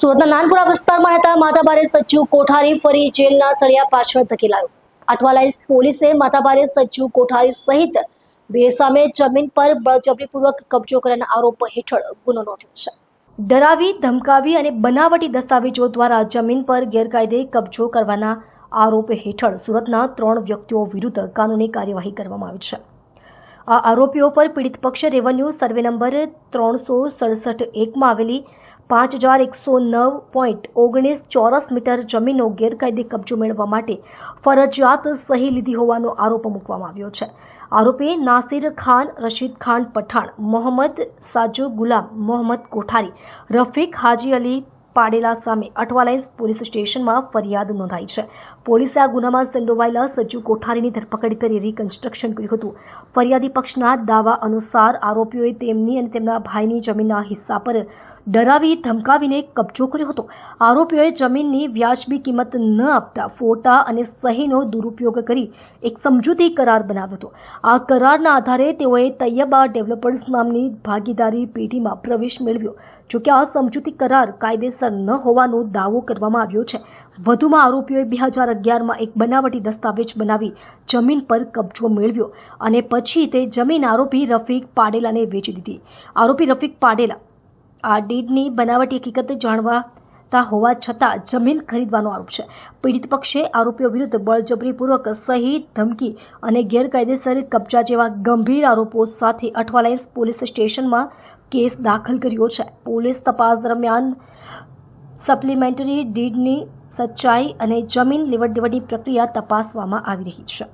સુરતના નાનપુરા વિસ્તારમાં રહેતા માધાભારે સચ્ચુ કોઠારી ફરી જેલના સળિયા પાછળ ધકેલાયો। આઠવાલાઈસ પોલીસે માધાભારે સચ્ચુ કોઠારી સહિત બે સામે જમીન પર બળજબરીપૂર્વક કબજો કરવાના આરોપ હેઠળ ગુનો નોંધ્યો છે। ડરાવી ધમકાવી અને બનાવટી દસ્તાવેજો દ્વારા જમીન પર ગેરકાયદે કબજો કરવાના આરોપ હેઠળ સુરતના 3 વ્યક્તિઓ વિરુદ્ધ કાનૂની કાર્યવાહી કરવામાં આવી છે। આ આરોપીઓ પર પીડિત પક્ષ રેવન્યુ સર્વે નંબર 367-1 માં આવેલી 5109.19 ચોરસ મીટર જમીનનો ગેરકાયદે કબજો મેળવવા માટે ફરજિયાત સહી લીધી હોવાનો આરોપ મૂકવામાં આવ્યો છે। આરોપી નાસિર ખાન, રશીદ ખાન પઠાણ, મોહમ્મદ સાજુ ગુલામ, મોહમ્મદ કોઠારી, રફીક હાજી અલી પાડેલા સામે અઠવાલાઈસ પોલીસ સ્ટેશનમાં ફરિયાદ નોંધાઈ છે। પોલીસે આ ગુનામાં સંડોવાયેલા સજ્જુ કોઠારીની ધરપકડ કરી રિકન્સ્ટ્રક્શન કર્યું હતું। ફરિયાદી પક્ષના દાવા અનુસાર આરોપીઓએ તેમની અને તેમના ભાઈની જમીનના હિસ્સા પર ડરાવી ધમકાવીને કબજો કર્યો હતો। આરોપીઓએ જમીનની વ્યાજબી કિંમત ન આપતા ફોટા અને સહીનો દુરુપયોગ કરી એક સમજૂતી કરાર બનાવ્યો હતો। આ કરારના આધારે તેઓએ તૈયબા ડેવલપર્સ નામની ભાગીદારી પેઢીમાં પ્રવેશ મેળવ્યો। જોકે આ સમજૂતી કરાર કાયદેસર ન હોવાનો દાવો કરવામાં આવ્યો છે। વધુમાં આરોપીઓએ 2011માં એક બનાવટી દસ્તાવેજ બનાવી જમીન પર કબજો મેળવ્યો અને પછી તે જમીન આરોપી રફીક પાડેલાને વેચી દીધી। આરોપી રફીક પાડેલા આ ડીડની બનાવટી હકીકત જાણવાતા હોવા છતાં જમીન ખરીદવાનો આરોપ છે। પીડિત પક્ષે આરોપીઓ વિરુદ્ધ બળજબરીપૂર્વક સહી, ધમકી અને ગેરકાયદેસર કબજા જેવા ગંભીર આરોપો સાથે અઠવાલાઈસ પોલીસ સ્ટેશનમાં કેસ દાખલ કર્યો છે। પોલીસ તપાસ દરમિયાન સપ્લિમેન્ટરી ડીડની સચ્ચાઈ અને જમીન લેવડ દેવડની પ્રક્રિયા તપાસવામાં આવી રહી છે।